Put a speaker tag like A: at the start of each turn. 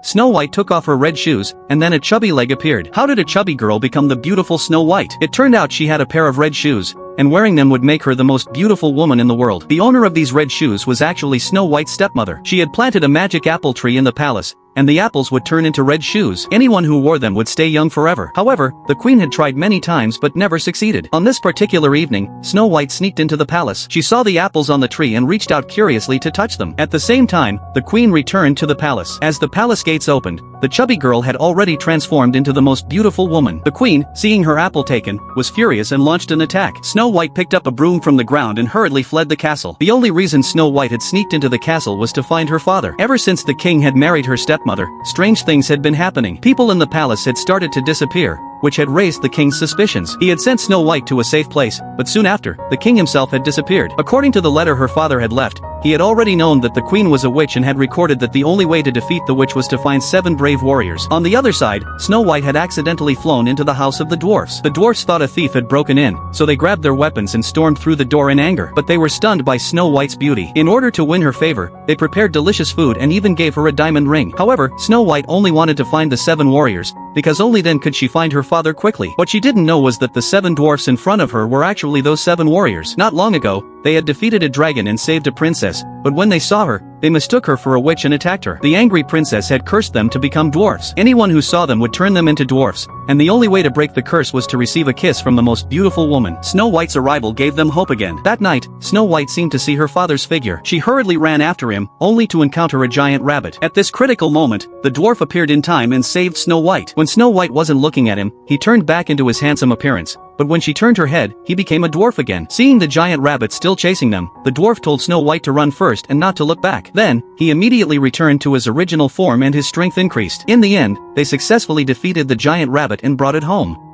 A: Snow White took off her red shoes, and then a chubby leg appeared. How did a chubby girl become the beautiful Snow White? It turned out she had a pair of red shoes, and wearing them would make her the most beautiful woman in the world. The owner of these red shoes was actually Snow White's stepmother. She had planted a magic apple tree in the palace, and the apples would turn into red shoes. Anyone who wore them would stay young forever. However, the queen had tried many times but never succeeded. On this particular evening, Snow White sneaked into the palace. She saw the apples on the tree and reached out curiously to touch them. At the same time, the queen returned to the palace. As the palace gates opened, the chubby girl had already transformed into the most beautiful woman. The queen, seeing her apple taken, was furious and launched an attack. Snow White picked up a broom from the ground and hurriedly fled the castle. The only reason Snow White had sneaked into the castle was to find her father. Ever since the king had married her stepmother, strange things had been happening. People in the palace had started to disappear, which had raised the king's suspicions. He had sent Snow White to a safe place, but soon after, the king himself had disappeared. According to the letter her father had left, he had already known that the queen was a witch and had recorded that the only way to defeat the witch was to find 7 brave warriors. On the other side, Snow White had accidentally flown into the house of the dwarfs. The dwarfs thought a thief had broken in, so they grabbed their weapons and stormed through the door in anger. But they were stunned by Snow White's beauty. In order to win her favor, they prepared delicious food and even gave her a diamond ring. However, Snow White only wanted to find the 7 warriors, because only then could she find her father quickly. What she didn't know was that the 7 dwarfs in front of her were actually those 7 warriors. Not long ago, they had defeated a dragon and saved a princess, but when they saw her, they mistook her for a witch and attacked her. The angry princess had cursed them to become dwarfs. Anyone who saw them would turn them into dwarfs, and the only way to break the curse was to receive a kiss from the most beautiful woman. Snow White's arrival gave them hope again. That night, Snow White seemed to see her father's figure. She hurriedly ran after him, only to encounter a giant rabbit. At this critical moment, the dwarf appeared in time and saved Snow White. When Snow White wasn't looking at him, he turned back into his handsome appearance. But when she turned her head, he became a dwarf again. Seeing the giant rabbit still chasing them, the dwarf told Snow White to run first and not to look back. Then, he immediately returned to his original form and his strength increased. In the end, they successfully defeated the giant rabbit and brought it home.